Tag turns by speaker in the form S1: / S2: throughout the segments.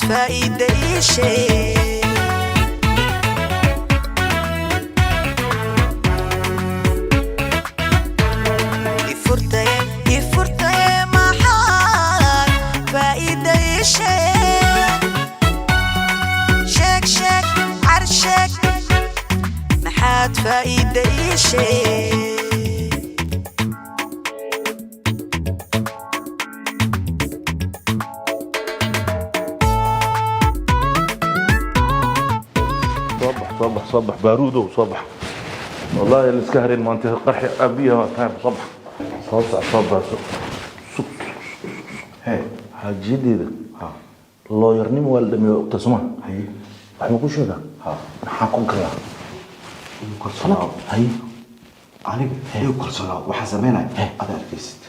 S1: فايدة شيء يفرتي ما حال فايدة شيء شك عرشك ما حد فايدة شيء
S2: صبح باروده وصبح والله الاسكهرين ما انت قرحي ابيها كان صبح صبح هي حاجه جديده ها لو يرني والدمي اقتسمه هي waxaan ku sheegaa ha maxaa ku kala
S3: كرسنا هاي aniga iyo كرسنا waxa sameynay aad arkaysid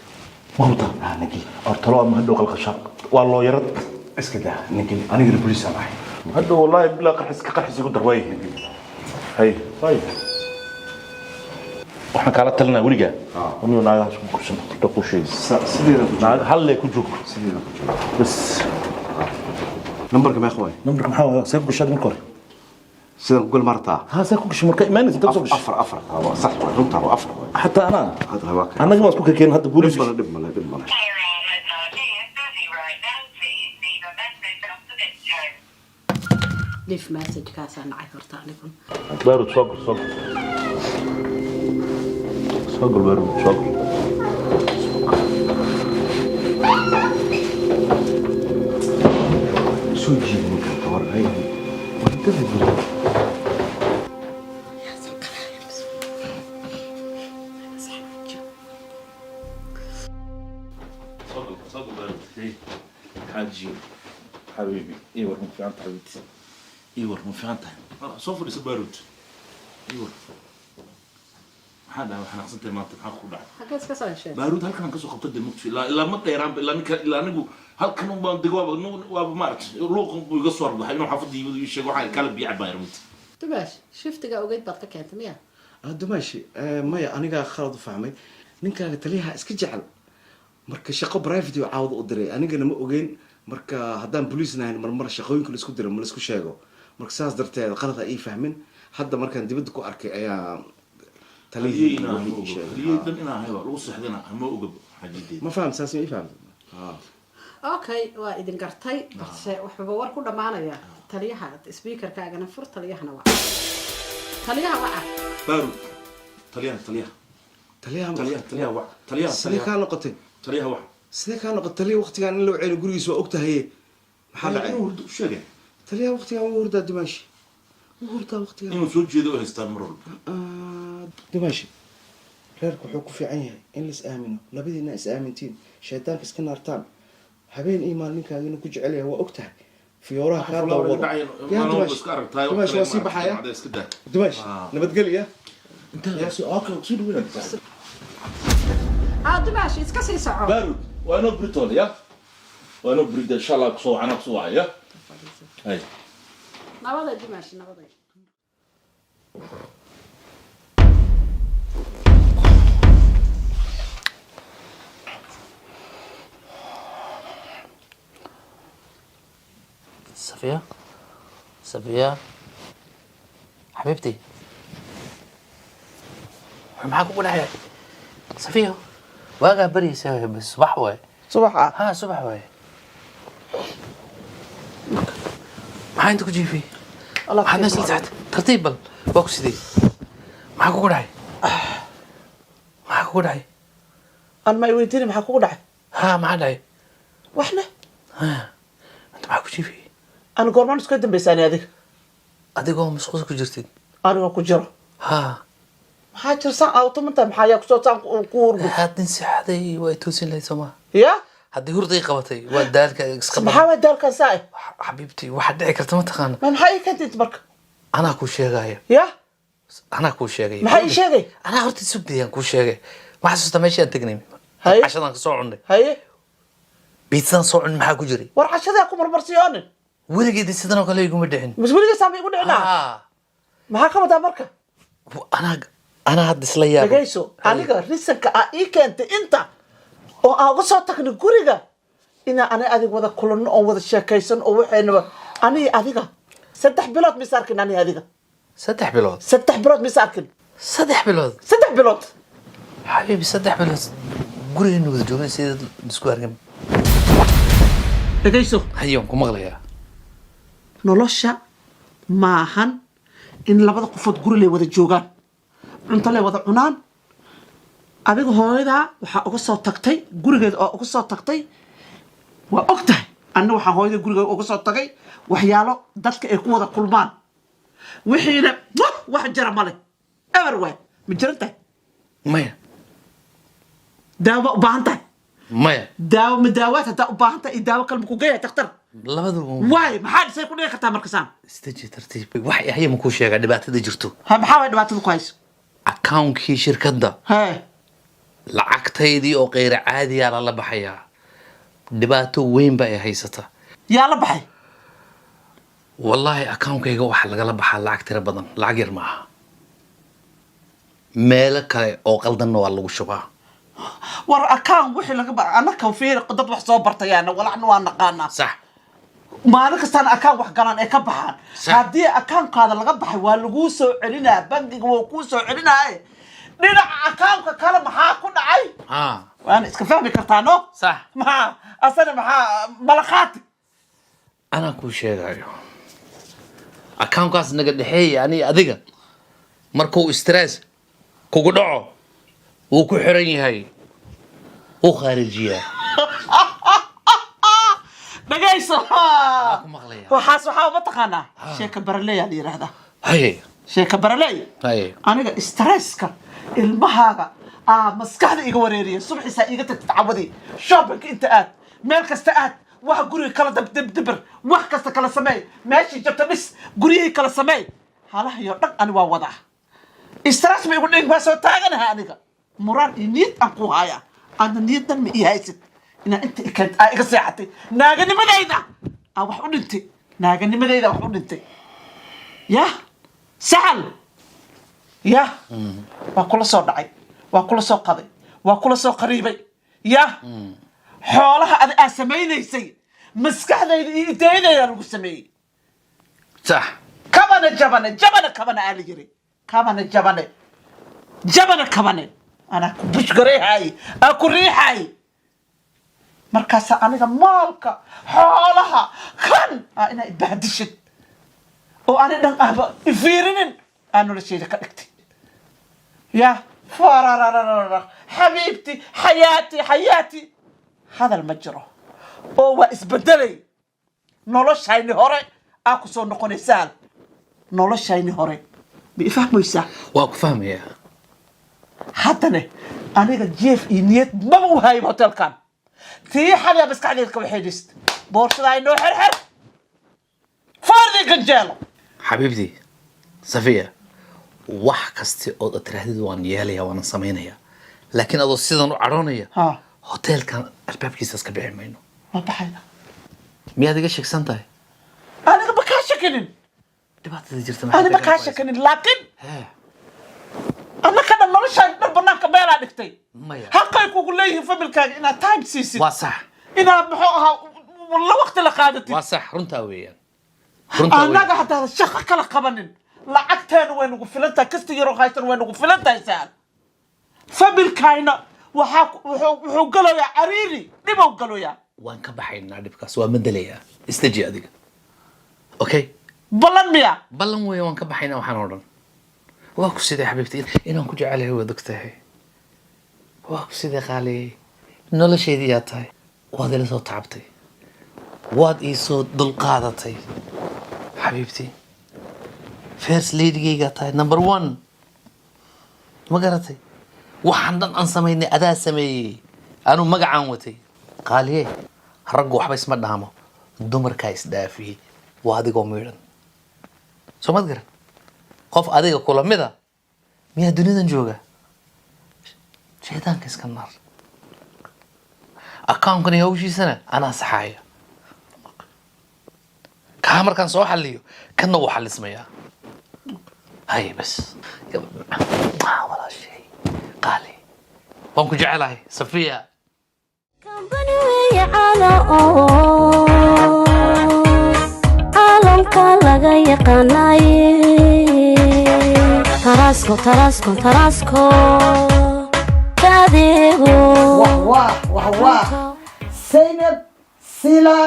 S2: maanta
S3: nagi
S2: artalo ma hadoo qalqasha waa loo yarad
S3: iska daa nagi aniga police ahay
S2: hadoo wallahi bila qarxis ku darway hay طيب waxaan kala talnaa waliga inuu naagaas ku kursan ku sheey
S3: sideeda
S2: hal ku joog
S3: sideeda ku joog
S2: bas
S3: numberka ma akhway
S2: numberka maxaa soo ku shad markor
S3: sida ku gal marta
S2: ha soo ku shmarka iimaan inta soo
S3: afar صح runta waa afar
S2: hatta ana
S3: hada waa ka
S2: anaga waa ku keen hadda booliis
S3: dib mala
S4: ليف مسج كاسان عثرت عليكم
S2: بارد صقر بارد صقر
S3: شو تجيب من كور هاي وانت اللي
S2: صقر بارد حاجي حبيبي ايوه في عند حبيبتي ايوه ما فهمتها صفر يسبارود ايوه هذا waxaan aqsantay maanta maxaa ku dhacay
S4: حكيت كسر شيء
S2: baaruud halkan aan ka soo qabtay mugti la ma dheeraan ila anigu halkan u baan digo waa maarch luuqan buu iga soo waxay inuu xafadii ii sheego waxa kala biic bayrmid
S4: تباش شفت جا وجيت بطل كانت مية
S3: هذا ماشي مايا aniga khalad u fahmay ninkaaga taliyaha iska jecel marka shaqo private iyo caawd u diray anigana ma ogeyn marka hadaan police nahay mar shaqooyinka la isku diray ma la isku sheego marka saas darteed qalad ay fahmin hadda markaan dibadda ku arkay ayaa
S2: taliyina dan ina hayba lagu saxdina ma oga xajideed
S3: ma faham saas ma faham
S4: اوكي وايدن قرتي بس وحبا ور ku dhamaanaya taliyaha speaker kaagana fur taliyahana waa
S2: baaruud taliyaha waa
S3: taliyaha ka noqotay
S2: taliyaha waa
S3: sidee ka noqotay taliyaha waqtigan in loo ceelo gurigiisa waa ogtahay maxaa dhacay
S2: inuu hurdo sheegay
S3: taliyaha waqtigan uu hurdaa dimaashi hurdaa waqtigan
S2: inuu soo jeedo oo haystaan mar walba
S3: dimaashi reerku wuxuu ku fiican yahay in la is aamino labadiina is aamintiin shaydaanka iska naartaan habeen iyo maalminkaaga inuu ku jecel yahay waa ogtahay fiyooraha kaa dawado dimaashi waa sii baxaya dimaashi nabadgelya
S2: يا سي اوكي اقصد وين
S4: دماشي اسكا سي ساعه
S2: بارود وانا بريتول يا وانا بريد ان شاء الله كسو انا كسو يا هاي
S4: نبض دماشي نبض
S5: صفية حبيبتي maxaa ku dhaxay Safiyo waaga bariisay bas subax way subax way maxaa inta ku jiifay Allah waxaad nasl taxt tartiib bal boxidi maxaa ku dhaxay
S6: aan ma weydiin maxaa ku dhaxay
S5: maxaa dhaxay
S6: waxna
S5: anta maxaa ku jiifay
S6: aan goormaan isku dambeysaan
S5: adigoo masquul ku jirtid
S6: aniga ku jiro maxaa jirsan awtomanta maxaa yaa kusoo saan ku hurdo
S5: haddin saxday way toosin lahayd soma
S6: ya
S5: haddii hurday qabatay waa daalka iska
S6: maxaa waa daalka saay
S5: xabiibti waxa dhici karta ma taqaan
S6: maxaa ii kadid marka
S5: anaa ku sheegaya
S6: ya
S5: anaa ku sheegay
S6: maxaa ii sheegay
S5: anaa horta subdiyaan ku sheegay ma xasuusta meeshii aan tagnay
S6: haye
S5: cashadan ka soo cunay
S6: haye
S5: biitsan soo cun maxaa ku jiray
S6: war cashada ku marmarsiyoonin
S5: weligeed sidan oo kale iguma dhicin
S6: mas weligeed saamay igu dhicina maxaa ka wadaa marka
S5: أنا هاد سليا
S6: دقيسو أنا ريسك إيكنت أنت أو أقصى تكني كوريجا ina ana adig wada kulano oo wada sheekaysan oo waxayna ani adiga 3 bilood misarkin ani adiga
S5: 3 bilood
S6: 3 bilood misarkin
S5: 3 bilood
S6: 3 bilood
S5: حبيبي 3 bilood gurigeena wada joogay sida isku argam
S6: dhagayso
S5: hayoon ku maqlayaa
S6: nolosha maahan in labada qofood guri lay wada joogaan cunto lay wada cunaan adiga hooyada waxa uga soo tagtay gurigeeda oo uga soo tagtay waa ogtahay anna waxa hooyada gurigeeda uga soo tagay waxyaalo dadka ay ku wada kulmaan wixiina wax jara male everywhere ma jirantay
S5: maya
S6: daawo u baahan tahay
S5: maya
S6: daawo madaawaad haddaa u baahan tahay daawo kale ma ku geeya daktar
S5: labadu
S6: waay maxaa dhisay ku dhigi kartaa markasaan
S5: istaji tartiib wax yahay ma ku sheegaa dhibaatada jirto
S6: ha maxaa way dhibaatada ku hayso
S5: account-kii shirkadda
S6: hee
S5: lacagtaydii oo qeyr caadi ah la baxayaa dhibaato weyn ba ay haysata
S6: yaa la baxay
S5: wallahi account-kayga waxa lagala baxaa lacag tiro badan lacag yar ma aha meelo kale oo qaldanna waa lagu shubaa
S6: war account wixii laga ba anaka fiir dad wax soo bartayaan walaxna waa naqaanaa
S5: sax
S6: maalin kastaan account wax galaan ay ka baxaan
S5: Sax.
S6: haddii account-kaada laga baxay waa lagu soo celinaa bangiga waa kuu soo celinaaye dhinaca account-ka kale maxaa ku dhacay
S5: ha
S6: waana iska fahmi kartaa no
S5: sax
S6: maxaa asana maxaa malaqaati
S5: anaa kuu sheegayo account-kaas naga dhexeeya ani adiga markuu stress kugu dhaco wuu ku xiran yahay wuu khaarijiyaa
S6: dhagayso
S5: ku maqlayaa
S6: waxaas waxaa uma taqaanaa sheeka baraleeyaa la yidhaahdaa
S5: haye
S6: sheeka baraleey
S5: haye
S6: aniga stresska ilmahaaga maskaxda iga wareeriya subaxiisaa iiga tagtid cawadii shopping inta aad meel kasta aad wax guriga kala dabdabdabar wax kasta kala sameey meeshii jabta dhis guryihii kala sameey halahayo dhan ani waa wadaa stress ma igu dhig waa soo taaganaha aniga muraan iyo niyad aan ku haya aadna niyaddan ma ii haysid inaa inta ikent aa iga seexatay naaganimadayda aa wax u dhintay naaganimadayda wax u dhintay yah saxal yah waa kula soo dhacay waa kula soo qaday waa kula soo qariibay yah xoolaha adi aa samaynaysay maskaxdayda iyo idayadayda lagu sameeyey
S5: sax
S6: kabane jabane jabane kabane aa la yiri kabane jabane jabane kabane anaa ku bushgareehaay aa ku riixaay markaasaa aniga maalka xoolaha kan aa inaa ibahdishid oo ani dhan ahba ifiirinin aa noloshayda ka dhigtay ya fararararara xabiibti xayaati xayaati hadal ma jiro oo waa isbedelay noloshayni hore aa ku soo noqonaysaan noloshayni hore ma ifahmaysaa
S5: waa ku fahmayaa
S6: haddana aniga jeef iyo niyad maba u haayib hotelkan tii xadaa maskaxdeed ka waxay dhist boorsadaa inoo xerxer faardii ganjeelo
S5: xabiibtii safiya wax kasta oo aad tirahdid waan yeelaya waana samaynaya laakiin adoo sidan u cadhoonaya
S6: ha
S5: hoteelkan albaabkiisa iska bixi mayno
S6: ma baxayna
S5: miyaad iga sheegsan tahay
S6: aniga ma kaa shakinin
S5: dhibaatada jirta
S6: ani ma kaa shakinin laakiin
S5: hee
S6: annaka dhan noloshaan dhan banaanka meelaa dhigtay
S5: maya
S6: xaqay kugu leeyihiin familkaaga inaad time siisid
S5: waa sax
S6: inaad muxuu ahaa la waqti la qaadatid
S5: waa sax runtaa weeyaan runtaa
S6: annaga
S5: weeyaan
S6: haddaada shaqo kala qabanin lacagteenu way nagu filan tahay kasta yaroo haysan way nagu filan tahay saan familkayna wuxuu galoyaa cariiri dhibow galoyaa
S5: waan ka baxaynaa dhibkaas waa madalayaa istaji adiga okay
S6: ballan miya
S5: ballan weeye waan ka baxaynaa waxaan oo dhan waa ku sidee xabiibti inaan ku jecelahay waad og tahay waa ku sidee qaaliyey noloshaydii yaa tahay waad ila soo tacabtay waad ii soo dulqaadatay xabiibti first ladygaygaa tahay number 1 ma garatay waxaan dhan aan samaynay adaa sameeyey anuu magacaan watay qaaliye raggu waxba isma dhaamo dumarkaa isdhaafiyey waa adigoo miidhan soo mad garan qof adiga kula mida miyaa dunidan jooga shaydaanka iska naar accountkan iyo hawshiisana anaa saxaaya kaa markaan soo xalliyo kanna wuu xallismayaa hay bas walaashay qaali waan ku jecelahay safiya
S7: Company way caalamka laga yaqaanaye taraasko taraasko taraasko kaadeego
S6: واه سينب سيلا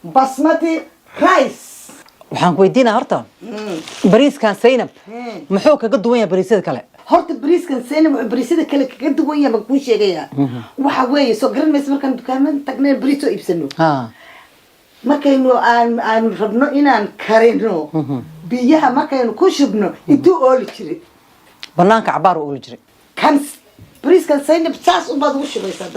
S6: بسمتي رايس
S8: waxaan ku weydiinaa horta bariiskan Zainab muxuu kaga duwan yahay bariisyada kale
S6: horta bariiskan Zainab wuxuu bariisyada kale kaga duwan yahay ma kuu sheegaya waxa weeye soo garan mayso markaan dukaamada tagnay bariis oo iibsano markaynu aan rabno inaan karino biyaha markaynu ku shubno intuu ooli jiray
S8: banaanka cabaar u ooli jiray
S6: kan bariiskan Zainab saas u baad ugu shubaysaa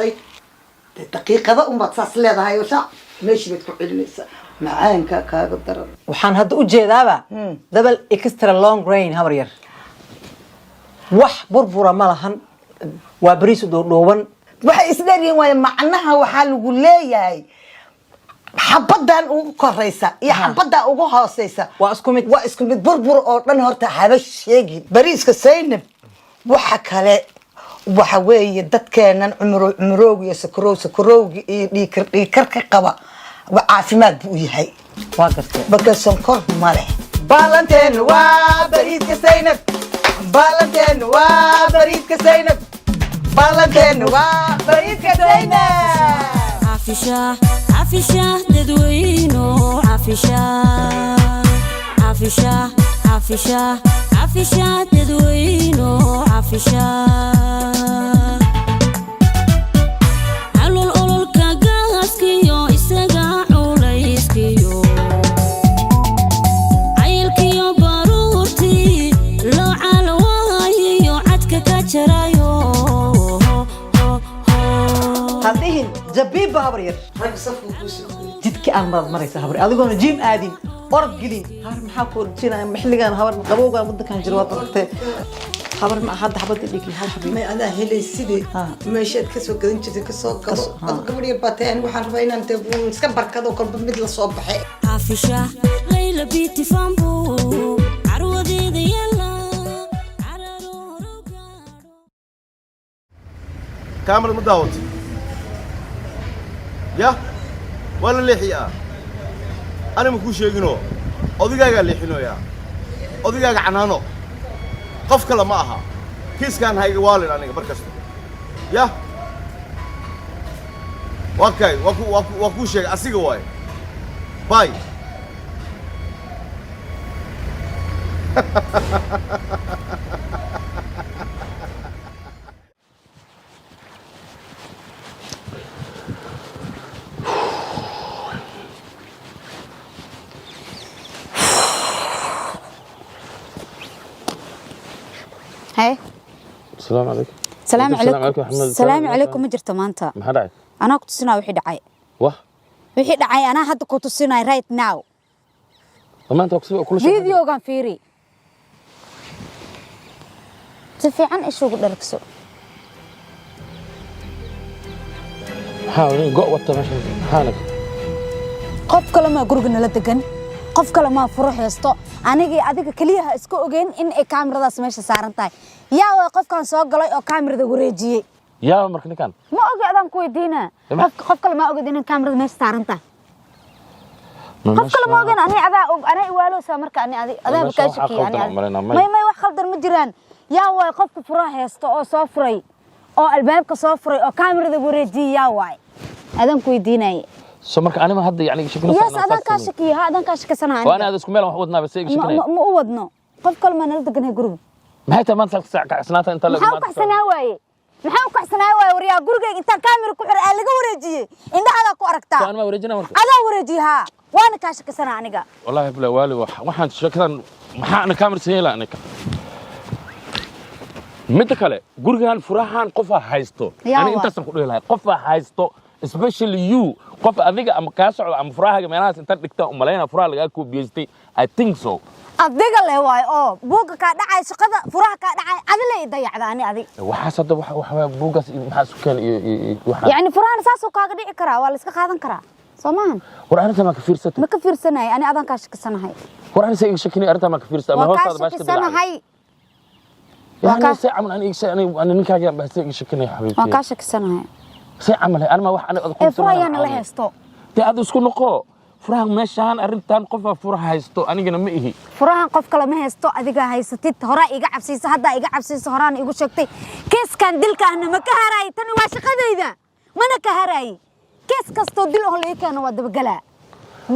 S6: daqiiqada un baad saas leedahay oo saa meeshii baad ku celinaysaa macaanka kaaga daran
S8: waxaan hadda u jeedaaba double extra long grain habar yar wax burbura ma lahan waa bariis dhuuban
S6: waxay isdheeryihiin waayo macnaha waxaa lagu leeyahay xabadan ugu koraysa iyo xabadan ugu hooseysa
S8: waa
S6: isku mid burbur oo dhan horta haba sheegin bariiska Zainab waxa kale waxa weeye dadkeenan cumrowga iyo sakarowga iyo dhiikar ka qaba caafimaad buu yahay
S8: waa gartay
S6: marka sonkor ma leh baalanteen waa bariiska Zainab baalanteen waa bariiska Zainab baalanteen waa bariiska Zainab
S7: عافشة تدوينو عافشة تدوينو عافشة علو الأولو كاقاسكيو إساقا عوليسكيو عيلكيو بارورتي لو عالوايو عدك كاتشرايو
S8: هذين جبيب habar yar jidka aan maraysa habar adigoona jim aadin orod gelin har maxaa ku orjina maxligan habar qabowga mudakan jiro wad aragtay habar ma hadda xabada dhigi hal xabin
S6: ma ana helay sidii meeshaad ka soo gadan jirtay ka soo gado gabadhiya bateen waxaan rabaa inaan iska barkado kolba mid la soo baxay
S7: عافشة ليلى بيتي فامبو عروضي يلا
S9: كاميرا مداوتي يا ولا لحية أنا مكوش يجنو أضيقا لحينو يا أضيقا عنانو قف كلا معها كيس كان هاي والي أنا بركز يا وكاي وكوش يجي أسيق واي باي
S10: هاي
S11: السلام عليكم
S10: السلام عليكم
S11: محمد
S10: السلام عليكم ما جرت maanta
S11: maxaa dhacay
S10: ana ku tusinaa wixii dhacay wixii dhacay ana hadda ku tusinaa right now
S11: maanta ku kula shaqo
S10: videogan fiiri si fiican isugu dharagso
S11: حاول قوة وقت ماشي حالك
S10: qof kale ma guriga la degan qof kale ma furo heesto adiga kaliya iska ogeyn in ay kaamiradaas meesha saaran tahay yaa way qofkan soo galay oo kaamirada wareejiyay
S11: yaa markan kan
S10: ma ogaadaan ku weydiina qof kale ma ogaad in kaamirada meesha saaran tahay qof kale ma ogaan ana iwaalo sa marka adaa ka shaqeeyay may wax khaldan ma jiraan yaa way qofka furo heesto oo soo furay oo albaabka soo furay oo kaamirada wareejiyay yaa way adan ku weydiinay
S11: سو marka anima hadda yani shakina
S10: yes adan ka shakiyo adan ka shakasanahay
S11: waana aad isku meel wax wadnaa bas ay shakinay
S10: ma u wadno qof kale ma nala deganay guriga
S11: maxay tahay maanta kacsanata inta la
S10: maxaa kacsanaa waaye wariyaa gurigayga inta kaamira ku xir laga wareejiyay indhaha ku aragtaa
S11: waan ma wareejina marka
S10: adaa wareejiha waana ka shakasana aniga
S11: wallahi bila wali waxaan shakiran maxaa ana kaamira sameeyay aniga mid kale gurigan furahan qof haysto ani intaas ku dhihi lahay qof haysto especially you qof adiga ama ka socdo ama furahaga meelahaas inta dhigta umalayna furaha laga ku biyeystay I think so
S10: adiga le way oo buuga ka dhacay shaqada furaha ka dhacay adilay dayacdaani adiga
S11: waxa sada waxa buugaas maxaa su keen waxa
S10: yani furahan saas oo kaaga dhici kara waa la iska qaadan karaa Soomaan
S11: war arrinta ma ka fiirsatay
S10: ma ka fiirsanay ani adan ka shakasanahay
S11: war arrinta iga shakini arrinta ma ka fiirsatay ama hoostaada baashka
S10: shakasanahay
S11: يعني ساعة أنا نكاجي بس شكني حبيبتي.
S10: ما كاشك سنة هاي.
S11: ساعة عملها أنا ما واحد أنا
S10: إيه فرايا أنا لهستو
S11: dee aad isku noqo furahan meeshaan arrintan qofaa furaha haysto anigana ma ihi
S10: furahan qof kale ma haysto adiga haysatid horaa iga cabsiisa haddaa iga cabsiisa horaan igu sheegtay keeskan dilkaana ma ka haraay tani waa shaqadayda mana ka haraay kees kastoo dil oo laga keeno waa dabagalaa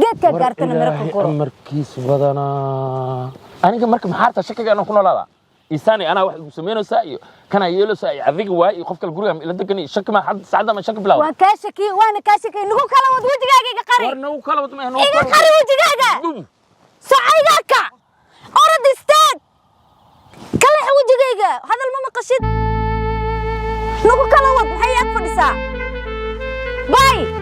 S10: geedka gaartana marka qoro
S11: markiis badanaa aniga marka maxaarta shakiga aan ku noolaada إنساني أنا واحد مسمينه سايو كان يقولوا ساي عذيق واي قف كل جروي إلا دكني شك ما حد سعدا ما شك بلاو
S10: وكاشكي وأنا كاشكي نقول كلام ودوجي جاجا قري
S11: ورنو كلام ما هنو
S10: إيه قري ودوجي جاجا سعيدك أرد استاد كله ودوجي جاجا هذا الماما قشيد نقول كلام ود هي أكبر ساعة باي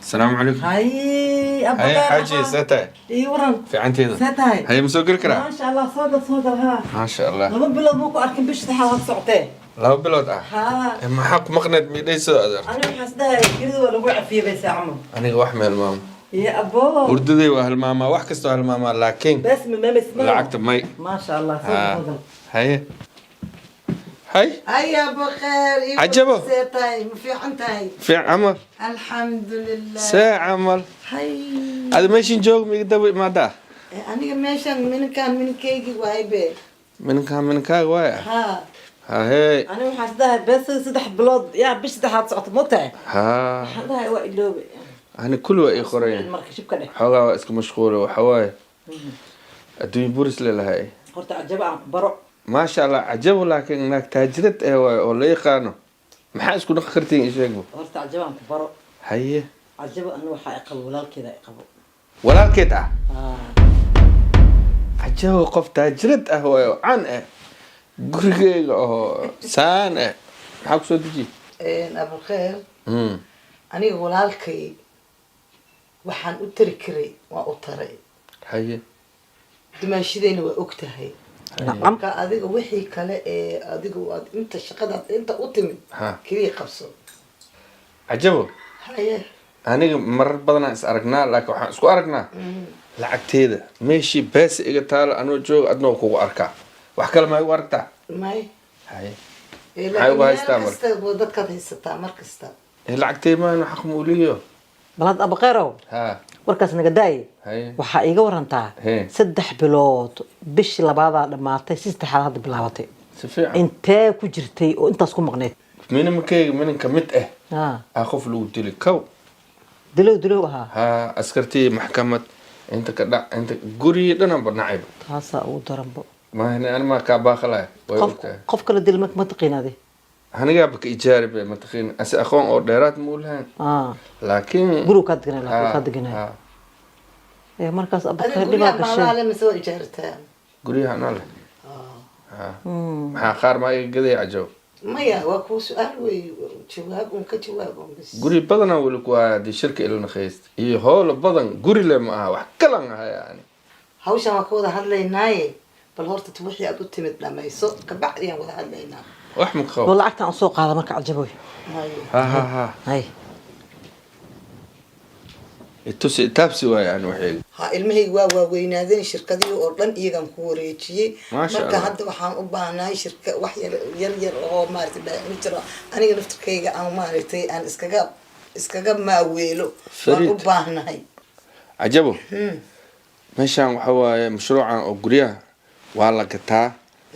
S12: السلام عليكم.
S8: هاي أبو
S12: هاي حاجي ستاي.
S8: إي ورن.
S12: في عنتي ذا.
S8: ستاي.
S12: هاي مسوق الكرا.
S8: ما شاء الله صادق ها.
S12: ما شاء الله.
S8: لما بلاد موكو أركن بيش تحاول صعتين.
S12: لا بلاد
S8: ها.
S12: ما حق مقند ميدي سؤال.
S8: أنا حاسدها كذا ولا وقع فيه بس عمو.
S12: أنا واحد من المام.
S8: يا أبو.
S12: ورددي وهالماما واحكستو هالماما لكن.
S8: بس من مام اسمه.
S12: لعقت مي.
S8: ما شاء الله صادق.
S12: هاي. هاي.
S8: هاي يا أبو خير.
S12: عجبه.
S8: ستاي ما في عنتاي.
S12: في عمر.
S8: الحمد لله.
S12: ساعة عمر.
S8: هاي.
S12: هذا ماشي جوج مقدر ما ده.
S8: أنا ماشان من كان من كيجي وايبه.
S12: من كان واي.
S8: ها.
S12: هاي.
S8: أنا محسدها بس سدح بلاد يا بيش سدح صعت متع.
S12: ها.
S8: هذا هو اللوبي.
S12: أنا كل وقت خورين.
S8: المركز شو كده.
S12: حوا اسمه مشغولة وحواي. الدنيا بورس لها هاي.
S8: قلت عجبها برو.
S12: ما شاء الله عجبه لكن انك تاجرت ولا يقانو ما حد يكون خرتين ايش يقول
S8: قلت عجبها برو
S12: هي
S8: عجبه انه حيقبل ولا كذا يقبل
S12: ولا كده عجبه قف تاجرت عن غريغ سان حق سو تجي
S8: ابو الخير aniga walaalkay waxaan u tari karay waa u taray
S12: haye
S8: dumaashidayna waa og tahay marka adiga wixii kale ee adiga waad inta shaqadaad inta u timid kaliya qabso
S12: عجبه
S8: haye
S12: aniga marar badan is aragnaa laakiin waxaan isku aragnaa lacagteeda meeshii bees iga taalo anoo joog adnoo kugu arkaa wax kale ma igu aragtaa
S8: may
S12: haye
S8: ay waaysta marka dadka haysataa markasta
S12: lacagteeda ma xaq muuliyo
S8: balad abaqeero
S12: ha
S8: warkaas naga daay waxa iga warantaa 3 bilood bish labaada dhamaatay si saddexaad hadda bilaabatay
S12: si fiican
S8: intee ku jirtay oo intaas ku maqneed
S12: min kamid qof lagu dili kow
S8: dilo
S12: ha askartii maxkamad inta ka dhac inta guri dhanaan barnacayb
S8: taasa ugu daranbo
S12: ma ana ma ka baaqlay
S8: qof kala dil ma taqinaade
S12: aniga baka ijaarib ma taqin as aqoon oo dheeraad ma ulahan laakiin
S8: guru ka degana ee markaas abaka dhiba gashay ma soo ijaartaa
S12: guriga ana leh qaar ma iga gaday ajow
S8: maya waa ku su'aal way jawaab ka jawaab bas
S12: guri badan wali ku aadi shirka ilna khayst iyo hool badan guri le ma aha wax kala ah yani
S8: hawshan waa ka wada hadlaynaaye bal horta wixii aad u timid dhamayso ka bacdiyaan wada hadlaynaa
S12: wax ma qabo
S8: wala lacagta aan soo qaada marka ajaboy
S12: ha hay itusi taabsi way aan waxay
S8: ha ilmahayga waa weynaadeen shirkadii oo dhan iyagan ku wareejiyay marka hadda waxaan u baahnaay shirka wax yar oo maartay baa jira aniga naftirkayga aan maartay aan iskaga maaweelo waan u baahnaay
S12: ajabo meeshan waxa waaye mashruucan oo guriyaha waa la gataa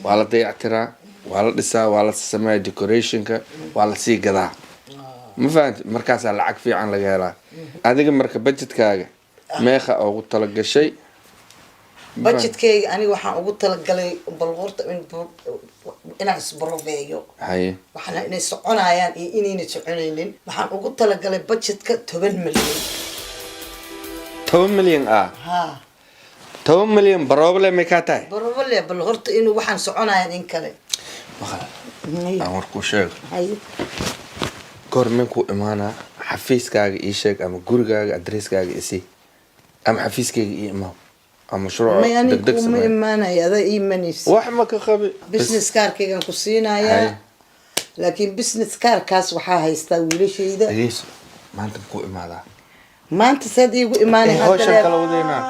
S12: waa la dayactiraa waa la dhisaa waa la sameeyaa decorationka waa la sii gadaa ma fahanti markaas lacag fiican laga helaa adiga marka budgetkaaga meeqa ugu tala gashay
S8: budgetkayga aniga waxaan ugu tala galay bal horta inaan isboroveeyo
S12: haye
S8: waxaan inay soconayaan iyo inayna soconaynin waxaan ugu tala galay budgetka 10 milyan
S12: 10 milyan
S8: ha
S12: 10 milyan barooble ma ka tahay
S8: barooble bal horta inuu waxaan soconayaan in kale
S12: aan war kuu sheego
S8: haye
S12: goor minku imaanaa xafiiskaaga ii sheeg ama gurigaaga adresskaaga isii ama xafiiskayga ii imaam ama mashruuc
S8: may aniga
S12: degdeg
S8: kuma
S12: samee
S8: imaanaya adaa iimanaysa
S12: wax ma ka qabi
S8: business kaarkaygaan ku siinayaa laakiin business kaarkaas waxaa haystaa wiilashayda
S12: dhegeyso maanta makuu imaadaa
S8: maanta saad iigu imaanay
S12: hawshan kala wadaynaa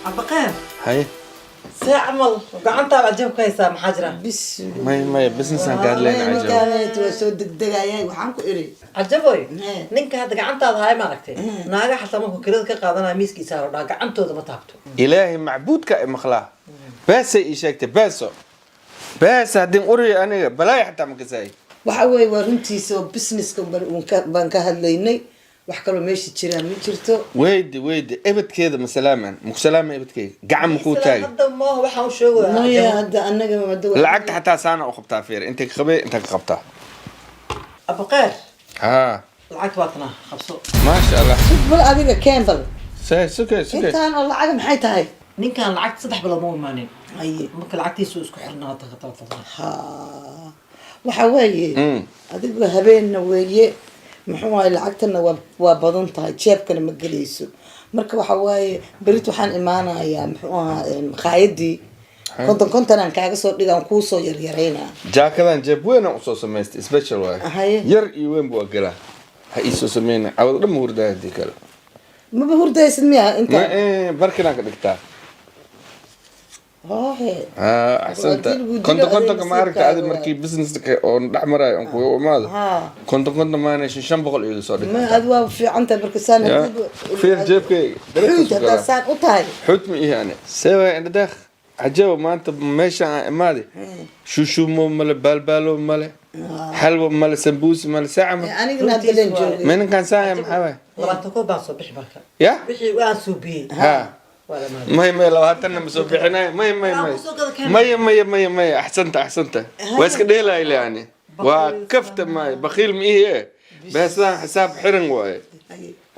S8: abaqeen
S12: haye
S8: see camal gacantaaba ajab ka haysaa maxaa jira
S12: maya businessaan ka hadlayna cajab
S8: waa soo degdegayay waxaan ku iri
S13: cajaboy ninka hadda gacantaada haya maaragtay naaga xataa markuu kirada ka qaadanaya miiskiisa dhaa gacantooda ma taabto
S12: ilaahay macbuudka ay maqlaa beesay ii sheegtay bees haddin uriya aniga balaaya xataa ma kasaay
S8: waxa weeye waa runtiisa oo businesska baan ka hadlaynay wax kaloo meesha jiraan ma jirto
S12: weydi ebadkeeda masalaaman mukusalaama ebadkeyga gacan makuu taagi
S13: hadda maaha waxaan u sheegaya
S8: maya hadda annaga
S12: lacagta xataa saana u qabtaa fiir intay ka qabay inta ka qabtaa
S13: abaqeer
S12: haa
S13: lacagta baatana qabso
S12: maasha allah
S8: bal adiga campbell
S12: suke
S8: intaan oo lacag maxay tahay
S13: ninkan lacagta 3 bilood ma imaanin marka lacagtiisu isku xirnaata ka talata
S8: ha waxa weeye adiga habeenna weeye muxuu ahay lacagtana waa badan tahay jeebkana ma gelayso marka waxa waaye berit waxaan imaanayaa muxuu ahaa maqaayadii konton aan kaaga soo dhigaan kuu soo yaryaraynaa
S12: jaakadan jeeb weyn aan usoo samaystay special waaye yar iyo weyn buu galaa ha iisoo sameynaa cawad dhan ma hurdaa hadii kale
S8: maba hurdaysid miya inta
S12: barkinaan ka dhigtaa axsanta konton ma aragta adi markii businesska oo dhex marayo aan kuga imaado konton maana 500 iga soo dhigta
S8: ma ad waa fiicanta marka saan
S12: fiir jeebkayga
S8: xuud haddaa saan u tahay
S12: xuud ma ihi ani sewa inda deeq عجب ما أنت ماشي ماذي شو مال بالبالو مال حلوة مال سمبوس مال ساعة
S8: أنا قلنا هذين جو
S12: من كان ساعة محاوي
S13: لما تقول بعصب بحي بركة
S12: يا
S13: بحي واسوبي
S12: ها ما لو هاتنا مسوبحنا ما أحسنت واسك ديلا إلي يعني وكفت ماي بخيل ميه بس حساب حرن واي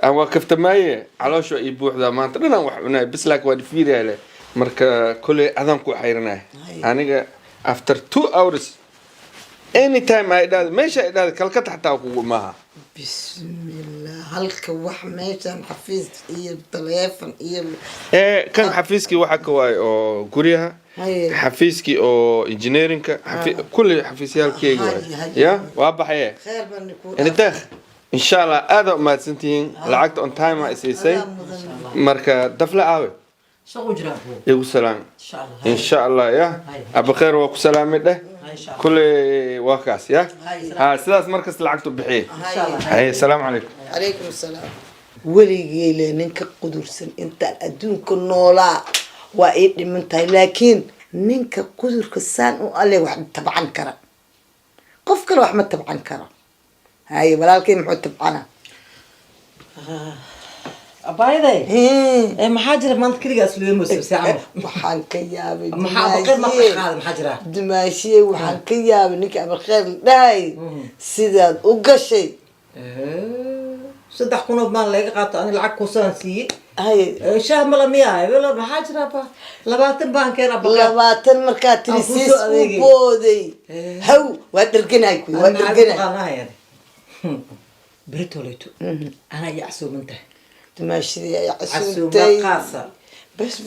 S12: أنا كفت ماي على شو يبوح ذا ما أنت أنا وحنا بس لك وادي فيري عليه marka kulay adan ku xayranahay aniga after 2 hours anytime I dad meesha ay dad kalka taxtaa ku maaha
S8: bismillah halka wax meeshan xafiis iyo telefoon iyo
S12: kan xafiiski waxa ka waay oo guriyaha xafiiski oo engineeringka kulli xafiisyaalkeyga ya waa baxay
S8: khair baan ku
S12: inta insha Allah aad ma santiin lacagta on time ay siisay marka dafla aawe يقول سلام إن شاء الله يا أبو خير وأكو سلام ده كل واقعس يا ها سلاس مركز العقد بحيه هاي السلام عليكم
S8: عليكم السلام ولي لينك قدرسن أنت أدون كنولا وإيد من تاي لكن نينك قدر كسان وقال واحد تبعا كرا قف كل واحد تبعا كرا هاي ولكن محط تبعنا
S13: أبايدي إيه محاجر ما نذكرك أسلوب مسلم ساعة
S8: وحن كيابي
S13: محاجر ما خير محاجرة
S8: دماشي وحن كيابي نك أبو خير داي سيداد وقشي
S13: صدق كنا بمان لقى قطع أنا العك وصان سي
S8: هاي
S13: شاه ملا مياه ولا محاجرة با لباتن بانكير أبو
S8: لباتن مركات تلسيس وبودي هو وادرقنا يكوي
S13: وادرقنا بريتو ليتو أنا يعسو منته
S8: ماشي يا بس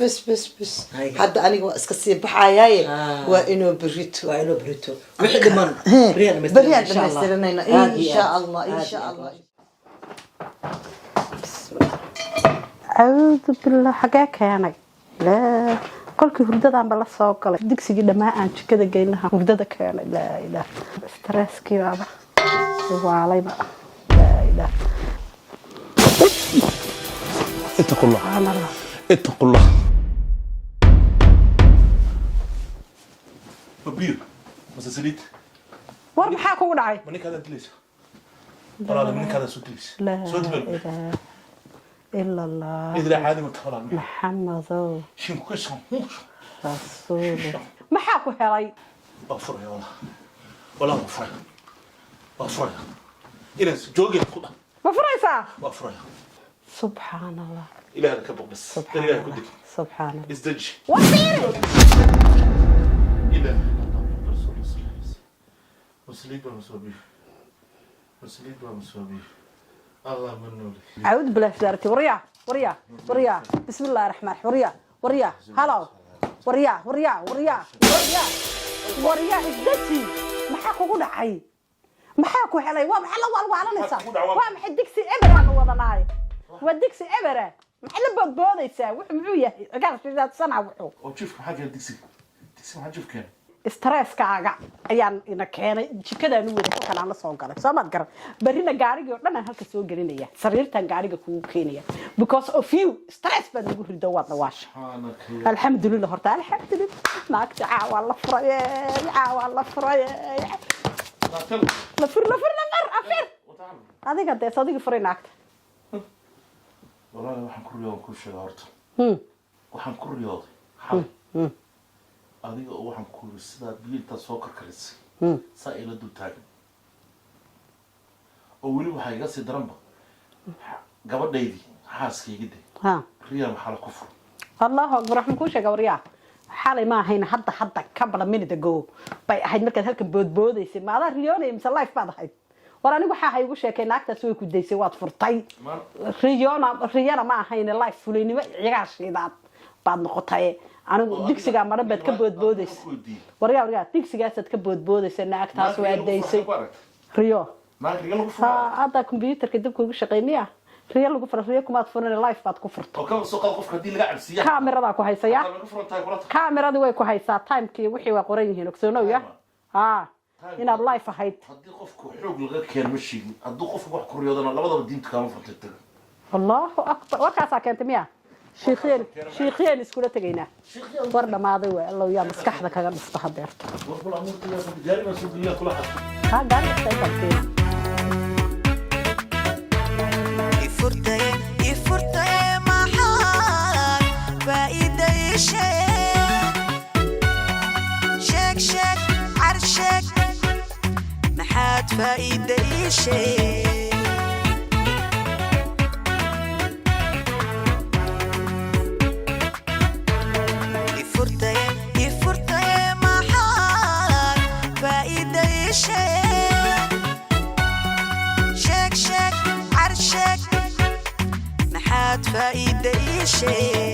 S8: حد أنا اسكسي بحياي وإنه بريتو
S13: بريان
S8: إن شاء الله
S4: أعوذ بالله حقاك يعني لا كلك هردada aan bala soo galay digsiga dhamaan jikada geeynaha hurdada keenay la ilaah stresski baba waalayba la ilaah
S2: اتقوا الله اتقوا الله مبير بس سليت
S4: war maxaa kugu dhacay
S2: منك هذا دليس ولا منك هذا سوتليس
S4: لا إلا الله
S2: إذا عادي متخلع
S4: محمد
S2: شو كسم
S4: رسول ما حاكو هاي
S2: أفر يا ولا أفر إذا جوجي خدا
S4: مفريسة
S2: أفر
S4: سبحان الله
S2: إلى هذا كبر بس
S4: سبحان الله سبحان الله
S2: ازدج
S4: وصيري
S2: إلى مسليد ومسوبي مسليد ومسوبي الله منولي
S4: عود بلا فدارتي وريا بسم الله الرحمن الرحيم وريا هلا وريا isdati maxaa kugu dhacay maxaa ku helay waa maxaa la walwaalanaysaa waa maxay digsi eber aan wadanaay waa digsi eber maxaa la boodboodaysaa wuxuu muxuu yahay agaar sidaad sanaa wuxuu
S2: oo jiif maxaa keen digsi maxaa jiif keen
S4: stresskaaga ayaan ina keenay jikadaan u waday halkan aan la soo galay soo maad garan barina gaarigii oo dhan aan halka soo gelinaya sariirtan gaariga kugu keenaya because of you stress baa nagu rido waad dhawaashay alxamdulillah horta alxamdulillah naagta caawa la furay la fur afir adiga dees adiga furay naagta
S2: wallahi waxaan ku riyooday ku sheegay horta waxaan ku riyooday adiga oo waxaan ku yiri sidaa biilta soo karkarisay saa ila dul taagan oo weli waxaa iga sii daranba gabadhaydii xaaskayga de riyaa maxaa la ku fur
S4: allahu akbar waxaan kuu sheegay waryaa xalay ma ahayn hadda couple of minutes ago bay ahayd markaad halkan boodboodaysay ma adaa riyoonay mise life baad ahayd war anigu waxaa hay ugu sheekay naagtaas way ku daysay waad furtay riyana ma ahayn life fulaynimo ciyaar shiidaad baad noqotay anigu digsiga maran baad ka boodboodaysa waryaa digsigaasaad ka boodboodaysa naagtaas waa daysay riyo hadda computerka dib kuugu shaqeyniya riyo lagu furo riyo kumaad furin life baad ku furto
S2: oo kala soo qal qofka hadii laga cabsiya
S4: kaamirada ku haysaya kaamirada way ku haysaa timekii wixii waa qoran yihiin ogsoonow inaad life ahayd
S2: hadii qofku xoog laga keen mashiin haduu qofku wax ku riyoodana labadaba diinta kama furtay
S4: allahu akbar warkaasaa keentay miya شيخين اسكولا تجينا ورنا ماضي والله يا مسكح ذا كذا مستحضر
S2: والله أمور تيجي جاري ما سوق لي كل حد
S4: ها قال لك
S1: يفرتي ما حال فايدة شك عرشك ما حد فايدة شك عرشك ما حد فايدة شيء